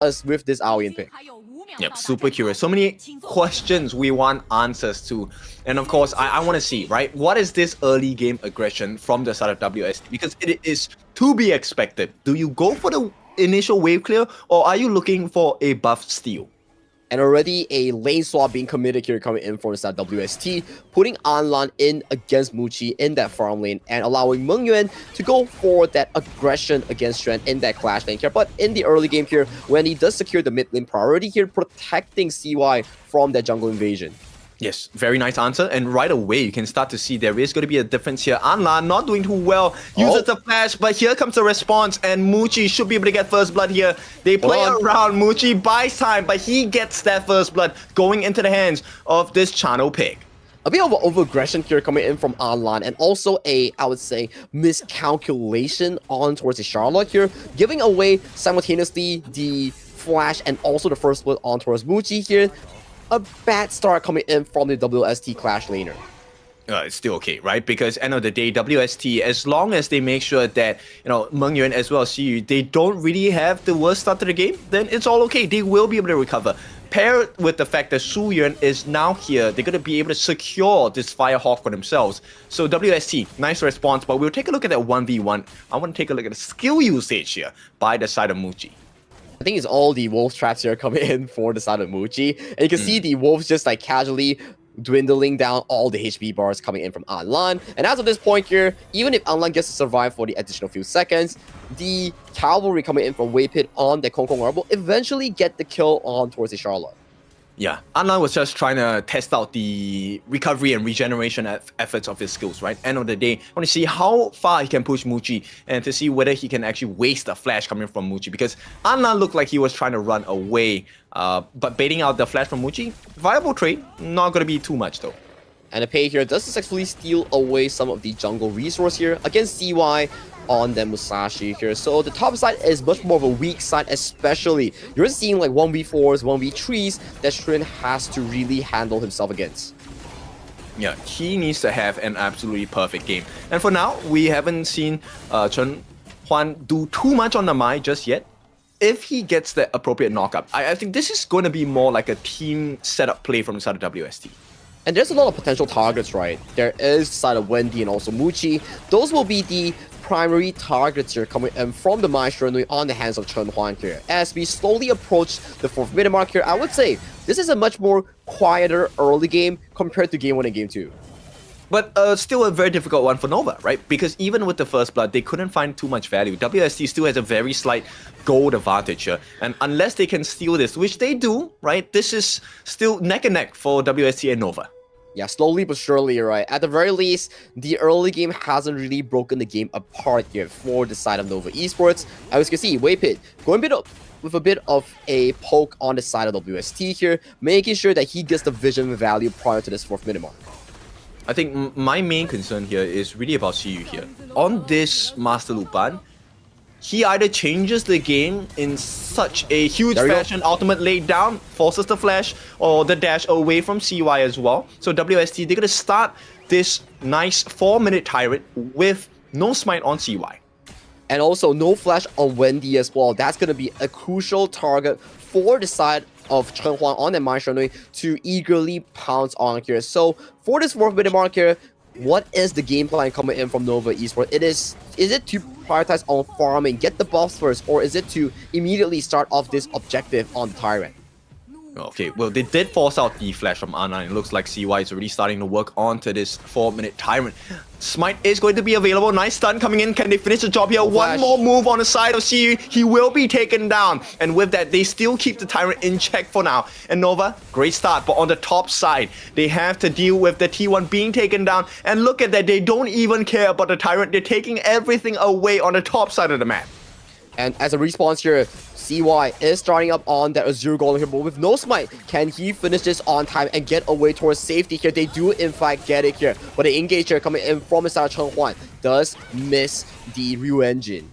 us with this Aoyan pick? Yep, super curious. So many questions we want answers to. And of course, I want to see, right? What is this early game aggression from the side of WST? Because it is to be expected. Do you go for the initial wave clear, or are you looking for a buff steal? And already a lane swap being committed here coming in from the side WST, putting Anlan in against Muchi in that farm lane and allowing Mengyuan to go for that aggression against Shen in that clash lane here. But in the early game here, when he does secure the mid lane priority here, protecting CY from that jungle invasion. Yes, very nice answer. And right away, you can start to see there is going to be a difference here. Anlan not doing too well, uses the flash, but here comes the response, and Muchi should be able to get first blood here. They play around, Muchi buys time, but he gets that first blood going into the hands of this Chano pick. A bit of over-aggression here coming in from Anlan, and also a, I would say, miscalculation on towards the Charlotte here, giving away simultaneously the flash and also the first blood on towards Muchi here. A bad start coming in from the WST Clash laner. It's still okay, right? Because end of the day, WST, as long as they make sure that, Mengyuan as well as Xiyu, they don't really have the worst start to the game, then it's all okay. They will be able to recover. Paired with the fact that Su Yuan is now here, they're going to be able to secure this Firehawk for themselves. So WST, nice response, but we'll take a look at that 1v1. I want to take a look at the skill usage here by the side of Muchi. I think it's all the wolf traps here coming in for the side of Muchi. And you can see the wolves just like casually dwindling down all the HP bars coming in from Anlan. And as of this point here, even if Anlan gets to survive for the additional few seconds, the cavalry coming in from Waypit on the Kong Kong will eventually get the kill on towards the Charlotte. Yeah, Anlan was just trying to test out the recovery and regeneration efforts of his skills, right? End of the day, I want to see how far he can push Muchi and to see whether he can actually waste a flash coming from Muchi, because Anlan looked like he was trying to run away, but baiting out the flash from Muchi, viable trade, not going to be too much though. And the pay here does successfully steal away some of the jungle resource here against CY on the Musashi here. So the top side is much more of a weak side, especially you're seeing like 1v4s, 1v3s that Shren has to really handle himself against. Yeah, he needs to have an absolutely perfect game. And for now, we haven't seen Chen Huan do too much on the Mai just yet. If he gets the appropriate knockup, I think this is going to be more like a team setup play from the side of WST. And there's a lot of potential targets, right? There is the side of Wendy and also Muchi. Those will be the primary targets here coming in from the Maestro on the hands of Chen Huan here. As we slowly approach the 4th minute mark here, I would say this is a much more quieter early game compared to game 1 and game 2. But still a very difficult one for Nova, right? Because even with the first blood, they couldn't find too much value. WST still has a very slight gold advantage here. And unless they can steal this, which they do, right? This is still neck and neck for WST and Nova. Yeah, slowly but surely, right? At the very least, the early game hasn't really broken the game apart here for the side of Nova Esports. As you can see, Waypit going with a bit of a poke on the side of WST here, making sure that he gets the vision value prior to this 4th minute mark. I think my main concern here is really about Xiyu here. On this Master Lupan, he either changes the game in such a huge fashion, ultimate laid down, forces the flash or the dash away from CY as well. So WST, they're going to start this nice 4-minute tyrant with no smite on CY. And also no flash on Wendy as well. That's going to be a crucial target for the side of Chen Huan on the Maestro to eagerly pounce on here. So for this 4th minute mark here, what is the game plan coming in from Nova Esports? Is it to prioritize on farming, get the buffs first, or is it to immediately start off this objective on the Tyrant? Okay, well, they did force out the flash from R9. It looks like CY is already starting to work onto this 4-minute Tyrant. Smite is going to be available. Nice stun coming in. Can they finish the job here? One more move on the side of Xiyu. He will be taken down. And with that, they still keep the Tyrant in check for now. And Nova, great start. But on the top side, they have to deal with the T1 being taken down. And look at that. They don't even care about the Tyrant. They're taking everything away on the top side of the map. And as a response here, CY is starting up on that Azure Golem here, but with no smite, can he finish this on time and get away towards safety here? They do in fact get it here, but the engage here coming in from the side of Chen Huan does miss the Ryu engine.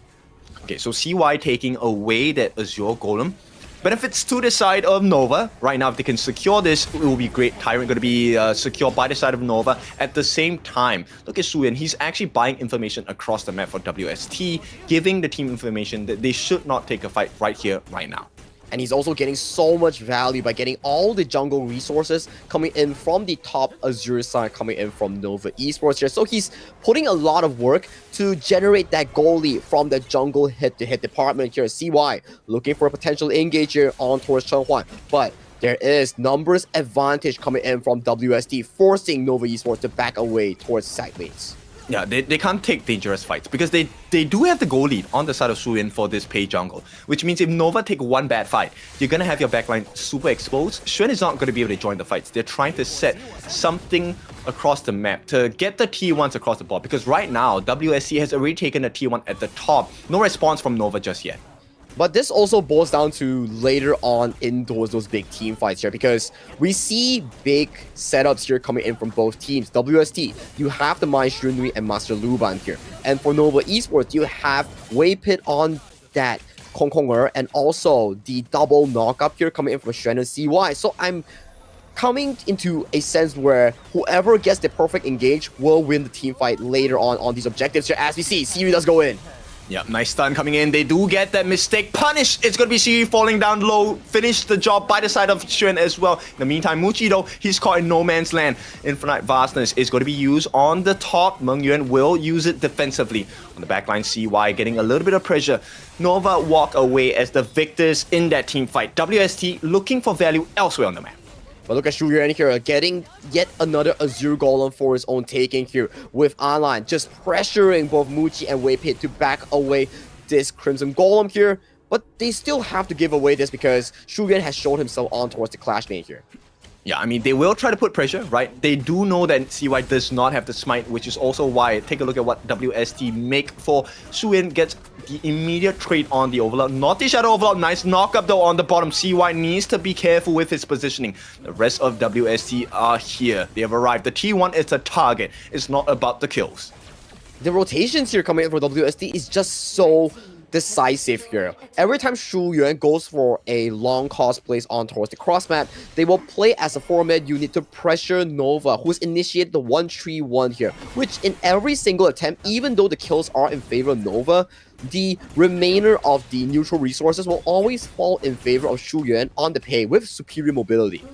Okay, so CY taking away that Azure Golem. Benefits to the side of Nova. Right now, if they can secure this, it will be great. Tyrant going to be secured by the side of Nova. At the same time, look at Suyan. He's actually buying information across the map for WST, giving the team information that they should not take a fight right here, right now. And he's also getting so much value by getting all the jungle resources coming in from the top Azure side, coming in from Nova Esports here. So he's putting a lot of work to generate that goal lead from the jungle hit-to-hit department here. CY looking for a potential engage here on towards Chen Huan. But there is numbers advantage coming in from WST, forcing Nova Esports to back away towards side lanes. Yeah, they can't take dangerous fights because they do have the goal lead on the side of Suyin for this Pei jungle, which means if Nova take one bad fight, you're going to have your backline super exposed. Xuan is not going to be able to join the fights. They're trying to set something across the map to get the T1s across the board because right now, WSC has already taken a T1 at the top. No response from Nova just yet. But this also boils down to later on in those big team fights here because we see big setups here coming in from both teams. WST, you have the Mai Shunui and Master Luban here. And for Nova Esports, you have Wei Pit on that Kong Konger and also the double knockup here coming in from Xuan and CY. So I'm coming into a sense where whoever gets the perfect engage will win the team fight later on these objectives here. As we see, Siri does go in. Yeah, nice stun coming in. They do get that mistake punished. It's going to be Siri falling down low. Finish the job by the side of Xuan as well. In the meantime, Muchi though, he's caught in no man's land. Infinite Vastness is going to be used on the top. Meng Yuan will use it defensively. On the backline, CY getting a little bit of pressure. Nova walk away as the victors in that team fight. WST looking for value elsewhere on the map. But look at Shu Yuan here, getting yet another Azure Golem for his own taking here with Online, just pressuring both Muchi and Wei Pit to back away this Crimson Golem here. But they still have to give away this because Shu Yuan has shown himself on towards the Clash lane here. Yeah, I mean, they will try to put pressure, right? They do know that CY does not have the smite, which is also why, take a look at what WST make for Suyin gets the immediate trade on the Overlord. Not the Shadow Overlord, nice knockup though on the bottom. CY needs to be careful with his positioning. The rest of WST are here. They have arrived. The T1 is a target. It's not about the kills. The rotations here coming in for WST is just so decisive here. Every time Shu Yuan goes for a long cost plays on towards the cross map, they will play as a 4-man unit to pressure Nova, who's initiated the 1-3-1 here, which in every single attempt, even though the kills are in favor of Nova, the remainder of the neutral resources will always fall in favor of Shu Yuan on the Pei with superior mobility.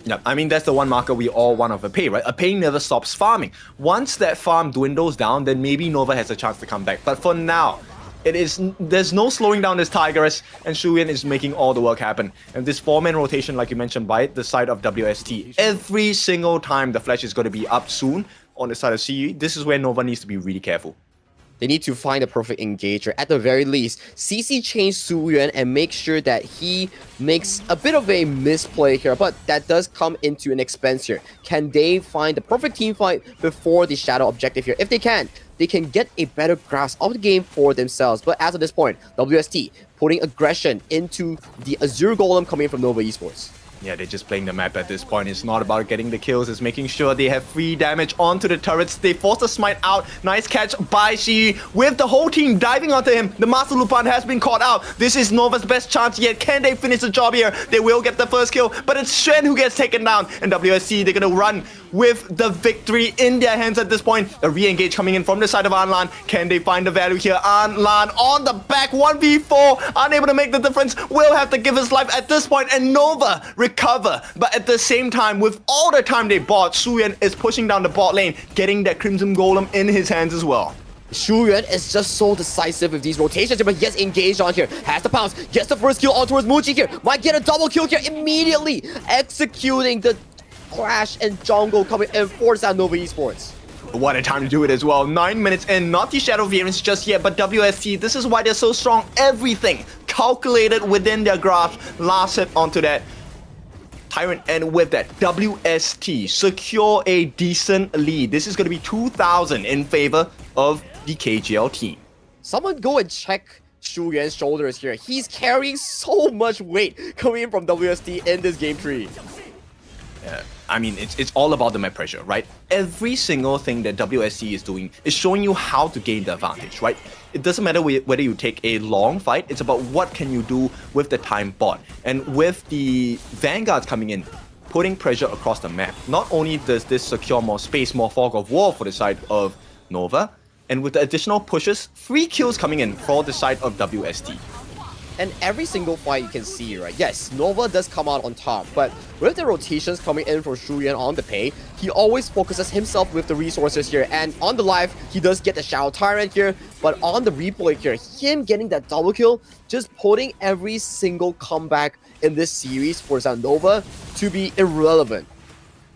Yeah, I mean, that's the one marker we all want of a Pei, right? A Pei never stops farming. Once that farm dwindles down, then maybe Nova has a chance to come back. But for now, there's no slowing down this Tigress, and Shu Yuan is making all the work happen. And this 4-man rotation, like you mentioned, by the side of WST, every single time the Flash is going to be up soon on the side of CE, this is where Nova needs to be really careful. They need to find a perfect engager. At the very least, CC change Su Yuan and make sure that he makes a bit of a misplay here, but that does come into an expense here. Can they find the perfect team fight before the Shadow objective here? If they can get a better grasp of the game for themselves. But as of this point, WST putting aggression into the Azure Golem coming from Nova Esports. Yeah, they're just playing the map at this point. It's not about getting the kills, it's making sure they have free damage onto the turrets. They force the smite out. Nice catch by Shi with the whole team diving onto him. The Master Lupan has been caught out. This is Nova's best chance yet. Can they finish the job here? They will get the first kill, but it's Xuan who gets taken down. And WSC, they're gonna run with the victory in their hands at this point. A re-engage coming in from the side of Anlan. Can they find the value here? Anlan on the back, 1v4, unable to make the difference. Will have to give his life at this point, and Nova recover. But at the same time, with all the time they bought, Su Yuan is pushing down the bot lane, getting that Crimson Golem in his hands as well. Shu Yuan is just so decisive with these rotations, but gets engaged on here. Has the pounce, gets the first kill on towards Muchi here. Might get a double kill here immediately, executing the Clash and jungle coming in for Nova Esports. What a time to do it as well. 9 minutes in, not the Shadow variance just yet, but WST, this is why they're so strong. Everything calculated within their grasp. Last hit onto that Tyrant, and with that, WST secure a decent lead. This is going to be 2,000 in favor of the KGL team. Someone go and check Shu Yuan's shoulders here. He's carrying so much weight coming in from WST in this game tree. I mean, it's all about the map pressure, right? Every single thing that WSC is doing is showing you how to gain the advantage, right? It doesn't matter whether you take a long fight, it's about what can you do with the time bot. And with the Vanguards coming in, putting pressure across the map, not only does this secure more space, more fog of war for the side of Nova, and with the additional pushes, 3 kills coming in for the side of WST. And every single fight you can see, right? Yes, Nova does come out on top, but with the rotations coming in from Shuyan on the pay, he always focuses himself with the resources here. And on the live, he does get the Shadow Tyrant here, but on the replay here, him getting that double kill, just putting every single comeback in this series for Nova to be irrelevant.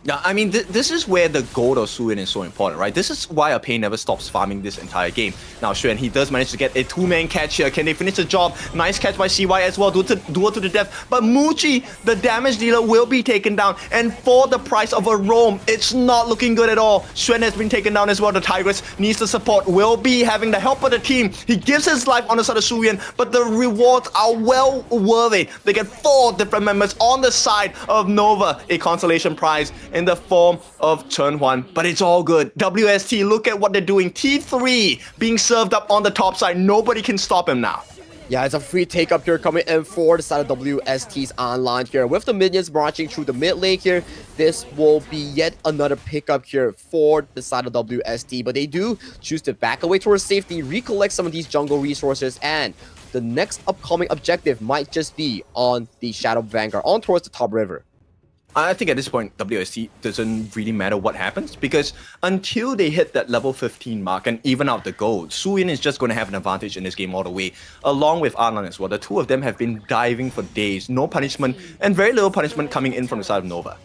Yeah, I mean, this is where the gold of Suyin is so important, right? This is why Apei never stops farming this entire game. Now, Xuan, he does manage to get a two-man catch here. Can they finish the job? Nice catch by CY as well, duel to the death. But Muji, the damage dealer, will be taken down. And for the price of a roam, it's not looking good at all. Xuan has been taken down as well. The Tigress needs the support, will be having the help of the team. He gives his life on the side of Suyin, but the rewards are well worth it. They get 4 different members on the side of Nova, a consolation prize in the form of Chen Huan, but it's all good. WST, look at what they're doing. T3 being served up on the top side. Nobody can stop him now. Yeah, it's a free take up here coming in for the side of WST's online here. With the minions marching through the mid lane here, this will be yet another pickup here for the side of WST, but they do choose to back away towards safety, recollect some of these jungle resources, and the next upcoming objective might just be on the Shadow Vanguard, on towards the top river. I think at this point, WST doesn't really matter what happens, because until they hit that level 15 mark and even out the gold, Suyin is just going to have an advantage in this game all the way, along with Arlan as well. The two of them have been diving for days, no punishment, and very little punishment coming in from the side of Nova.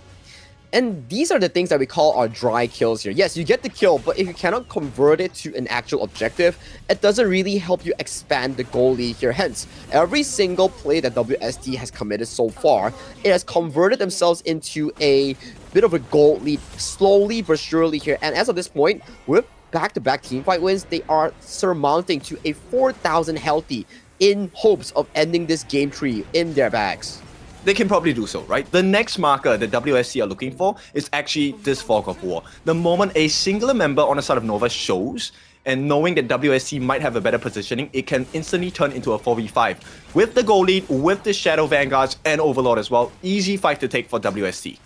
And these are the things that we call our dry kills here. Yes, you get the kill, but if you cannot convert it to an actual objective, it doesn't really help you expand the goal lead here. Hence, every single play that WST has committed so far, it has converted themselves into a bit of a goal lead, slowly but surely here. And as of this point, with back-to-back teamfight wins, they are surmounting to a 4,000 healthy in hopes of ending this game tree in their bags. They can probably do so, right? The next marker that WST are looking for is actually this Fog of War. The moment a singular member on the side of Nova shows, and knowing that WST might have a better positioning, it can instantly turn into a 4v5. With the goal lead, with the Shadow Vanguards, and Overlord as well, easy fight to take for WST.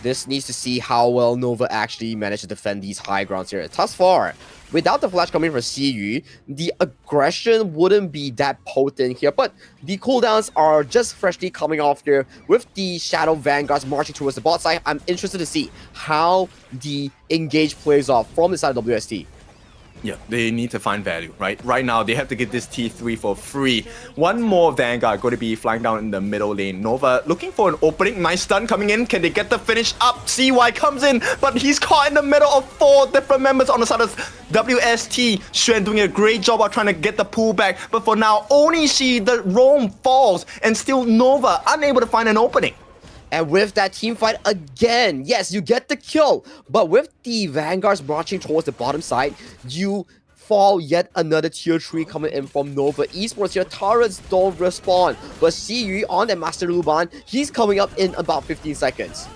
This needs to see how well Nova actually managed to defend these high grounds here. Thus far, without the flash coming from Xiyu, the aggression wouldn't be that potent here, but the cooldowns are just freshly coming off here with the Shadow Vanguards marching towards the bot side. I'm interested to see how the engage plays off from the side of WST. Yeah, they need to find value, right? Right now, they have to get this T3 for free. One more Vanguard going to be flying down in the middle lane. Nova looking for an opening. Nice stun coming in. Can they get the finish up? CY comes in, but he's caught in the middle of 4 different members on the side of WST. Xuan doing a great job of trying to get the pullback, but for now, only see the roam falls, and still Nova unable to find an opening. And with that team fight again, yes, you get the kill, but with the Vanguards marching towards the bottom side, you fall yet another tier 3 coming in from Nova Esports here. Turrets don't respond, but Xiyu on that Master Luban, he's coming up in about 15 seconds.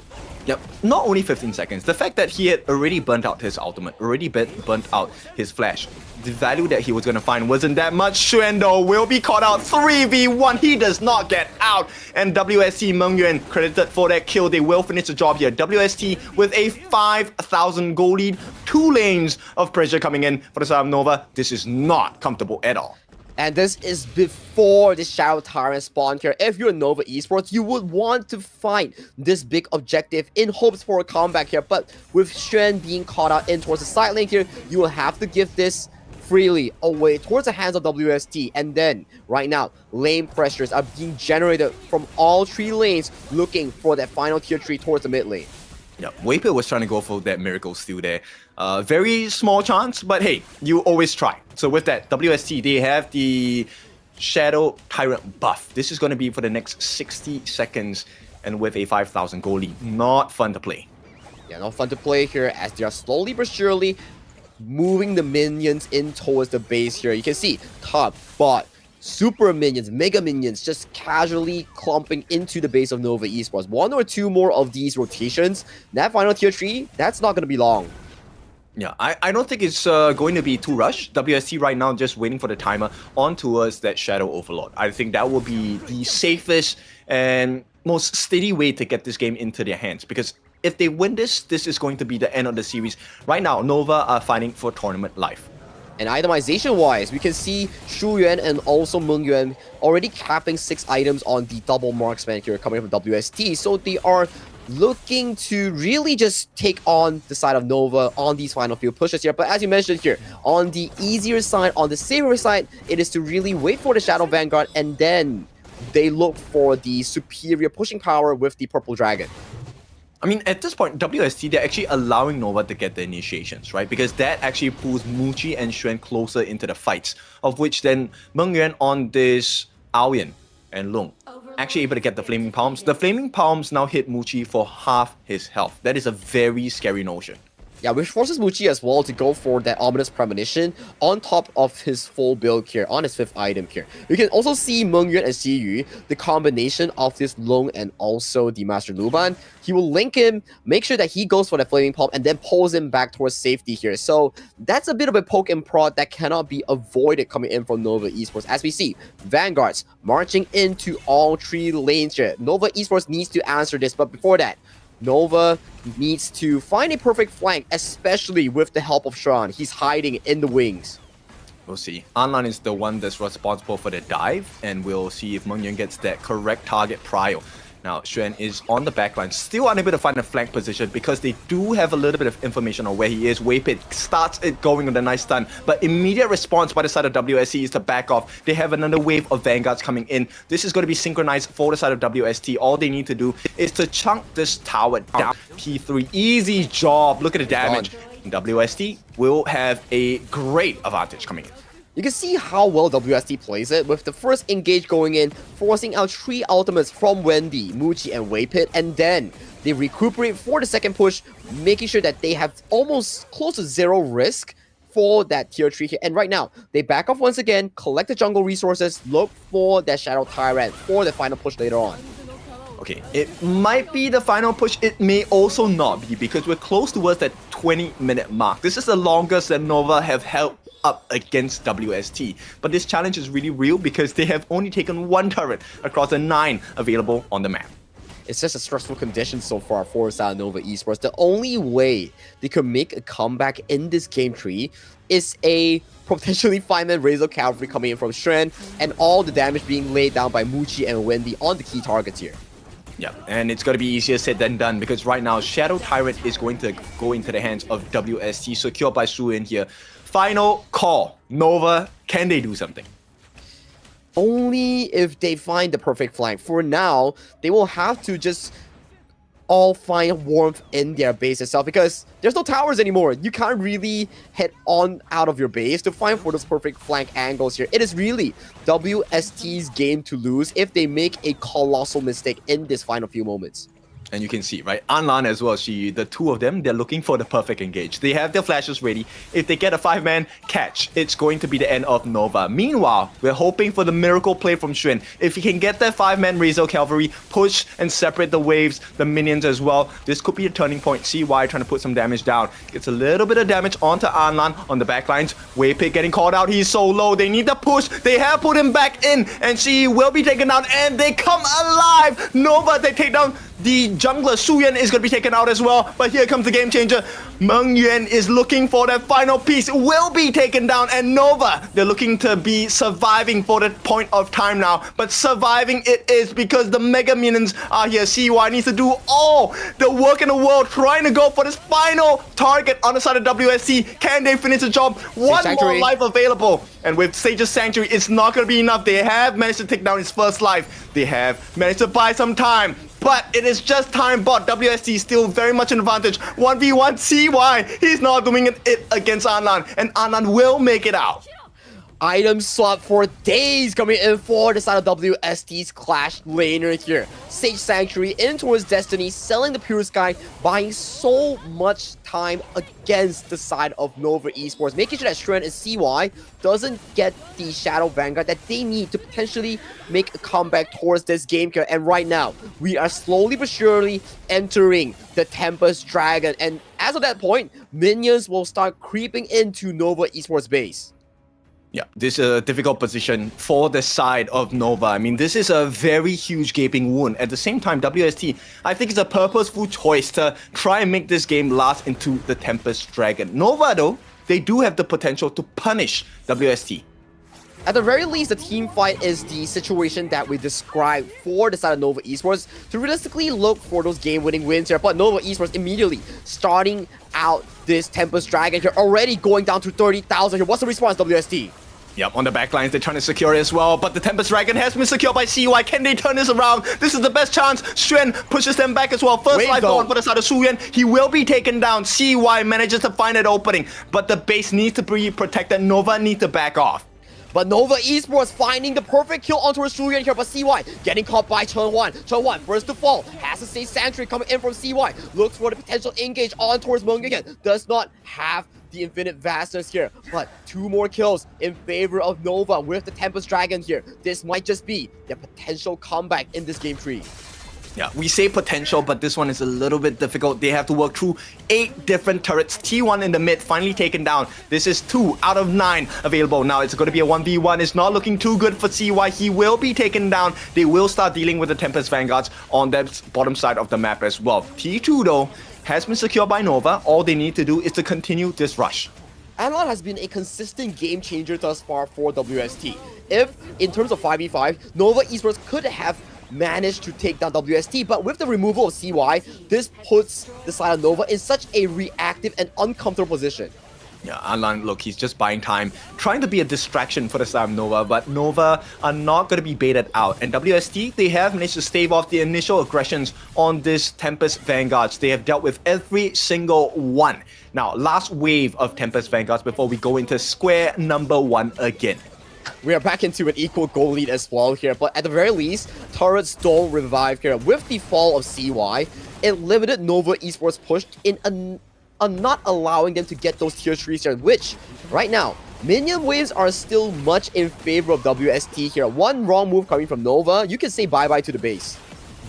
Yep, not only 15 seconds. The fact that he had already burnt out his ultimate, already burnt out his flash, the value that he was going to find wasn't that much. Xuando will be caught out 3v1. He does not get out. And WST Mengyuan credited for that kill. They will finish the job here. WST with a 5,000 goal lead. 2 lanes of pressure coming in for the side of Nova. This is not comfortable at all. And this is before the Shadow Tyrant spawn here. If you're Nova Esports, you would want to find this big objective in hopes for a comeback here. But with Xuan being caught out in towards the side lane here, you will have to give this freely away towards the hands of WST. And then, right now, lane pressures are being generated from all 3 lanes looking for that final tier 3 towards the mid lane. Yeah, Waper was trying to go for that miracle steal there. Very small chance, but hey, you always try. So with that, WST, they have the Shadow Tyrant buff. This is going to be for the next 60 seconds, and with a 5,000 goal lead. Not fun to play. Yeah, not fun to play here as they are slowly but surely moving the minions in towards the base here. You can see top, bot, super minions, mega minions just casually clumping into the base of Nova Esports. 1 or 2 more of these rotations. That final tier 3, that's not going to be long. Yeah, I don't think it's going to be too rushed. WST right now just waiting for the timer on towards that Shadow Overlord. I think that will be the safest and most steady way to get this game into their hands, because if they win this, this is going to be the end of the series. Right now, Nova are fighting for tournament life. And itemization-wise, we can see Shu Yuan and also Meng Yuan already capping 6 items on the double marksman here coming from WST. So they are looking to really just take on the side of Nova on these final few pushes here. But as you mentioned here, on the easier side, on the safer side, it is to really wait for the Shadow Vanguard and then they look for the superior pushing power with the Purple Dragon. I mean, at this point, WST, they're actually allowing Nova to get the initiations, right? Because that actually pulls Muji and Xuan closer into the fights, of which then Meng Yuan on this Aoyan and Lung actually able to get the Flaming Palms. The Flaming Palms now hit Muji for half his health. That is a very scary notion. Yeah, which forces Muji as well to go for that Ominous Premonition on top of his full build here, on his 5th item here. You can also see Meng Yuan and Xi Yu, the combination of this Long and also the Master Luban. He will link him, make sure that he goes for the Flaming Palm, and then pulls him back towards safety here. So that's a bit of a poke and prod that cannot be avoided coming in from Nova Esports. As we see, Vanguards marching into all 3 lanes here. Nova Esports needs to answer this, but before that, Nova needs to find a perfect flank, especially with the help of Sean. He's hiding in the wings. We'll see. Anlan is the one that's responsible for the dive, and we'll see if Meng Yuan gets that correct target prior. Now, Xuan is on the backline, still unable to find a flank position because they do have a little bit of information on where he is. Waypit starts it going with a nice stun, but immediate response by the side of WST is to back off. They have another wave of Vanguards coming in. This is going to be synchronized for the side of WST. All they need to do is to chunk this tower down. P3, easy job. Look at the damage. WST will have a great advantage coming in. You can see how well WST plays it, with the first engage going in, forcing out 3 ultimates from Wendy, Muji, and Waypit, and then they recuperate for the second push, making sure that they have almost close to 0 risk for that tier 3 here. And right now, they back off once again, collect the jungle resources, look for that Shadow Tyrant for the final push later on. Okay, it might be the final push, it may also not be, because we're close towards that 20-minute mark. This is the longest that Nova have held up against WST. But this challenge is really real because they have only taken 1 turret across the 9 available on the map. It's just a stressful condition so far for Nova Esports. The only way they could make a comeback in this game tree is a potentially 5-man Razor Cavalry coming in from Xuan and all the damage being laid down by Muji and Wendy on the key targets here. Yeah, and it's going to be easier said than done because right now Shadow Tyrant is going to go into the hands of WST, secured by Su in here. Final call. Nova, can they do something? Only if they find the perfect flank. For now, they will have to just all find warmth in their base itself because there's no towers anymore. You can't really head on out of your base to find for those perfect flank angles here. It is really WST's game to lose if they make a colossal mistake in this final few moments. And you can see, right, Anlan as well, the 2 of them, they're looking for the perfect engage. They have their flashes ready. If they get a 5-man catch, it's going to be the end of Nova. Meanwhile, we're hoping for the miracle play from Xuan. If he can get that 5-man Razor Cavalry, push and separate the waves, the minions as well, this could be a turning point. CY trying to put some damage down. Gets a little bit of damage onto Anlan on the backlines. Waypick getting called out. He's so low. They need the push. They have put him back in, and she will be taken down, and they come alive. Nova, they take down the jungler. Su Yuan is going to be taken out as well, but here comes the game changer. Meng Yuan is looking for that final piece, will be taken down, and Nova, they're looking to be surviving for that point of time now, but surviving it is because the mega minions are here. CY needs to do all the work in the world, trying to go for this final target on the side of WST. Can they finish the job? One more life available, and with Sage's Sanctuary, it's not going to be enough. They have managed to take down his first life. They have managed to buy some time, but it is just time bought. WST is still very much an advantage. 1v1 CY. He's not doing it against Anlan, and Anlan will make it out. Item swap for days coming in for the side of WST's Clash laner here. Sage Sanctuary in towards Destiny, selling the Pure Sky, buying so much time against the side of Nova Esports, making sure that Xuan and CY doesn't get the Shadow Vanguard that they need to potentially make a comeback towards this game here. And right now, we are slowly but surely entering the Tempest Dragon. And as of that point, minions will start creeping into Nova Esports base. Yeah, this is a difficult position for the side of Nova. I mean, this is a very huge gaping wound. At the same time, WST, I think it's a purposeful choice to try and make this game last into the Tempest Dragon. Nova, though, they do have the potential to punish WST. At the very least, the team fight is the situation that we described for the side of Nova Esports to realistically look for those game-winning wins here. But Nova Esports immediately starting out this Tempest Dragon here, already going down to 30,000 here. What's the response, WST? Yep, on the back lines, they're trying to secure it as well, but the Tempest Dragon has been secured by CY. Can they turn this around? This is the best chance. Xuan pushes them back as well. First life on for the side of Suyan. He will be taken down. CY manages to find an opening, but the base needs to be protected. Nova needs to back off. But Nova Esports finding the perfect kill onto a Shuyan here, but CY getting caught by Chen Huan. Chen Huan first to fall, has to say Sanctuary coming in from CY. Looks for the potential engage on towards Meng again. Does not have the infinite vastness here, but 2 more kills in favor of Nova with the Tempest Dragon here. This might just be their potential comeback in this game tree. Yeah, we say potential, but this one is a little bit difficult. They have to work through 8 different turrets. T1 in the mid, finally taken down. This is 2 out of 9 available. Now it's going to be a 1v1. It's not looking too good for CY. He will be taken down. They will start dealing with the Tempest Vanguards on that bottom side of the map as well. T2 though has been secured by Nova. All they need to do is to continue this rush. Anlon has been a consistent game changer thus far for WST. If, in terms of 5v5, Nova Esports could have managed to take down WST, but with the removal of CY, this puts the side of Nova in such a reactive and uncomfortable position. Yeah, Alan, look, he's just buying time, trying to be a distraction for the side of Nova, but Nova are not going to be baited out. And WST, they have managed to stave off the initial aggressions on this Tempest Vanguards. They have dealt with every single one. Now, last wave of Tempest Vanguards before we go into square number 1 again. We are back into an equal goal lead as well here, but at the very least, turrets don't revive here. With the fall of CY, it limited Nova Esports' push in not allowing them to get those tier 3s here, which, right now, minion waves are still much in favor of WST here. One wrong move coming from Nova, you can say bye-bye to the base.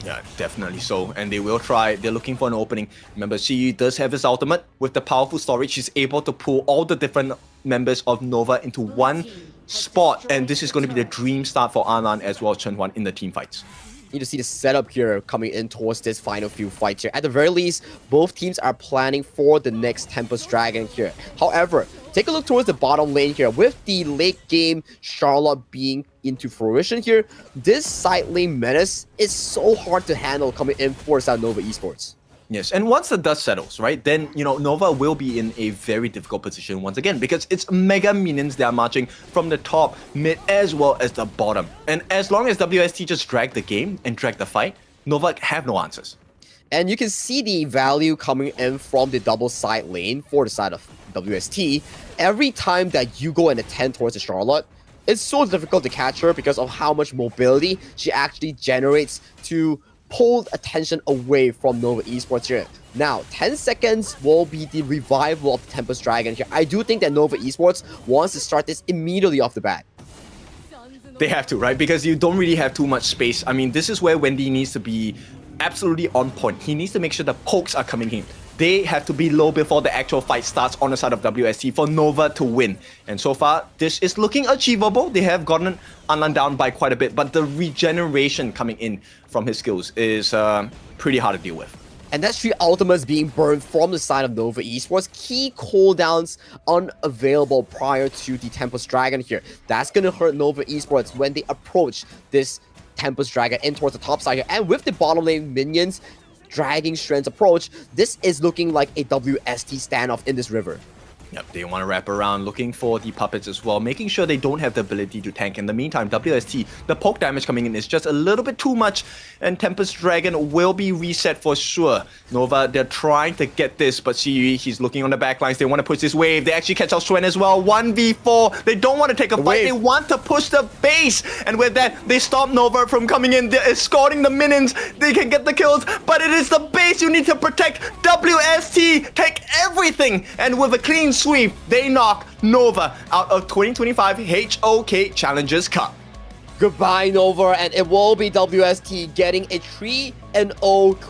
Yeah, definitely so. And they will try. They're looking for an opening. Remember, CE does have his ultimate. With the powerful storage, he's able to pull all the different members of Nova into one spot. And this is going to be the dream start for Anan as well as Chen Huan in the team fights. Need to see the setup here coming in towards this final few fights here. At the very least, both teams are planning for the next Tempest Dragon here. However, take a look towards the bottom lane here. With the late game Charlotte being into fruition here, this side lane menace is so hard to handle coming in for South Nova Esports. Yes, and once the dust settles, right, then, you know, Nova will be in a very difficult position once again because it's mega minions that are marching from the top, mid, as well as the bottom. And as long as WST just drag the game and drag the fight, Nova have no answers. And you can see the value coming in from the double side lane for the side of WST. Every time that you go and attend towards the Charlotte, it's so difficult to catch her because of how much mobility she actually generates to pull attention away from Nova Esports here. Now, 10 seconds will be the revival of the Tempest Dragon here. I do think that Nova Esports wants to start this immediately off the bat. They have to, right? Because you don't really have too much space. I mean, this is where Wendy needs to be absolutely on point. He needs to make sure the pokes are coming in. They have to be low before the actual fight starts on the side of WST for Nova to win. And so far, this is looking achievable. They have gotten Anlan down by quite a bit, but the regeneration coming in from his skills is pretty hard to deal with. And that's 3 ultimates being burned from the side of Nova Esports. Key cooldowns unavailable prior to the Tempest Dragon here. That's going to hurt Nova Esports when they approach this Tempest Dragon in towards the top side here. And with the bottom lane minions dragging Strand's approach, this is looking like a WST standoff in this river. Yep, they want to wrap around, looking for the puppets as well, making sure they don't have the ability to tank. In the meantime, WST, the poke damage coming in is just a little bit too much, and Tempest Dragon will be reset for sure. Nova, they're trying to get this, but see, he's looking on the backlines. They want to push this wave. They actually catch out Swen as well. 1v4. They don't want to take a fight. They want to push the base, and with that, they stop Nova from coming in. They're escorting the minions. They can get the kills, but it is the base you need to protect. WST take everything, and with a clean sweep, they knock Nova out of 2025 HOK Challengers Cup. Goodbye, Nova, and it will be WST getting a 3-0